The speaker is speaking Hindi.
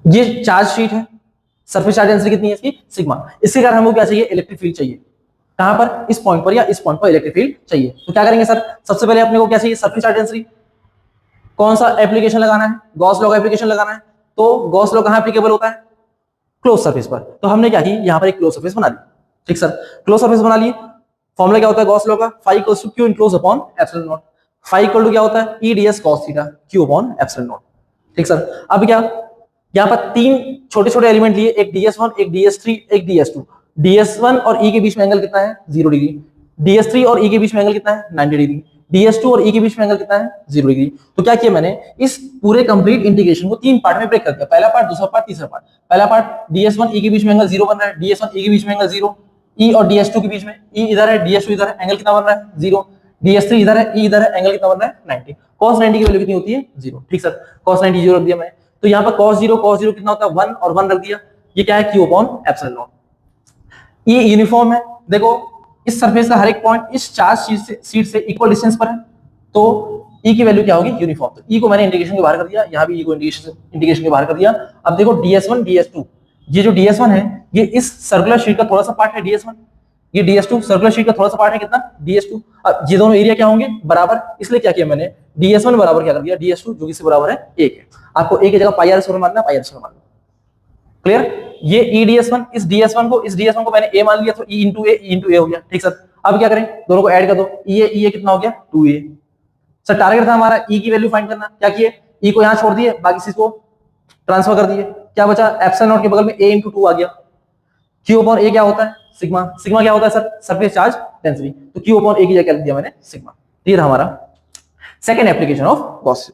ये चार्ज शीट है, सरफेस चार्ज डेंसिटी कितनी है इसकी, सिग्मा। इसके कारण हमको क्या चाहिए, इलेक्ट्रिक फील्ड चाहिए। कहां पर, इस पॉइंट पर या इस पॉइंट पर इलेक्ट्रिक फील्ड चाहिए। तो क्या करेंगे सर, सबसे पहले अपने को क्या चाहिए, सरफेस चार्ज डेंसिटी। कौन सा एप्लीकेशन लगाना है, गॉस लॉ का एप्लीकेशन लगाना है। तो गॉस लॉ कहां एप्लीकेबल होता है, क्लोज सरफेस पर। तो हमने क्या की, यहां पर एक क्लोज सरफेस बना ली। ठीक सर, क्लोज सरफेस बना लिए। फॉर्मूला क्या होता है गॉस लॉ का, phi equals to Q enclose upon epsilon naught. Phi equal to क्या होता है, E DS cos theta Q upon epsilon naught. ठीक सर, अब क्या, यहां पर तीन छोटे छोटे एलिमेंट लिए, एक ds1, एक ds3, एक ds2। ds1 और e के बीच में एंगल कितना है, 0 डिग्री। ds3 और e के बीच में एंगल कितना है, 90 डिग्री। ds2 और e के बीच में एंगल कितना है, 0 डिग्री। तो क्या किया मैंने, इस पूरे कंप्लीट इंटीग्रेशन को तीन पार्ट में ब्रेक कर दिया, पहला पार्ट, दूसरा पार्ट, तीसरा पार्ट। पहला पार्ट ds1 e के बीच में एंगल 0 बन रहा है, ds1 e के बीच में एंगल 0, e और ds2 के बीच में, e इधर है ds2 इधर है, एंगल कितना बन रहा है, 0। ds3 इधर है, e इधर है, एंगल कितना बन रहा है, 90। cos 90 की वैल्यू कितनी होती है, 0। ठीक सर, cos 90 0 रख दिया मैं। तो यहाँ पर cos 0 कितना होता है, 1 और 1 रख दिया। ये क्या है, q अपॉन एप्सिलॉन नॉट। ये यूनिफॉर्म है, देखो इस सरफेस का हर एक पॉइंट इस चार्ज शीट से इक्वल डिस्टेंस पर है, तो E की वैल्यू क्या होगी, यूनिफॉर्म। तो E को मैंने इंटीग्रेशन के बाहर कर दिया, यहाँ भी E को इंटीग्रेशन के बाहर कर दिया। अब देखो ds1 ds2, ये जो ds1 है ये इस सर्कुलर शीट का थोड़ा सा पार्ट है ds1, ये ds2 सर्कुलर शीट का थोड़ा सा पार्ट है, कितना, ds2। अब ये दोनों एरिया क्या होंगे, बराबर, इसलिए क्या किया मैंने, ds1 बराबर क्या कर दिया, ds2 जो कि इससे बराबर है 1 है। आपको A की जगह पाई आर स्क्वायर मानना है, पाई आर स्क्वायर मानना। क्लियर, ये E ds1, इस ds1 को मैंने A मान लिया, तो E इंटू ए हो गया। ठीक सर, अब क्या करें, दोनों को ऐड कर दो, E कितना हो गया, 2A। सर टारगेट था हमारा E की वैल्यू फाइंड करना, क्या किए, E को यहां छोड़ दिए, बाकी चीज को ट्रांसफर कर दिए। क्या बचा, एप्सिलॉन नॉट के बगल में A इंटू 2 आ गया। Q अपॉन A क्या होता है, सिग्मा। सिग्मा क्या होता है सर, सरफेस चार्ज डेंसिटी। तो Q अपॉन A की जगह लिख दिया मैंने सिग्मा। ये था हमारा सेकंड एप्लीकेशन ऑफ गॉस।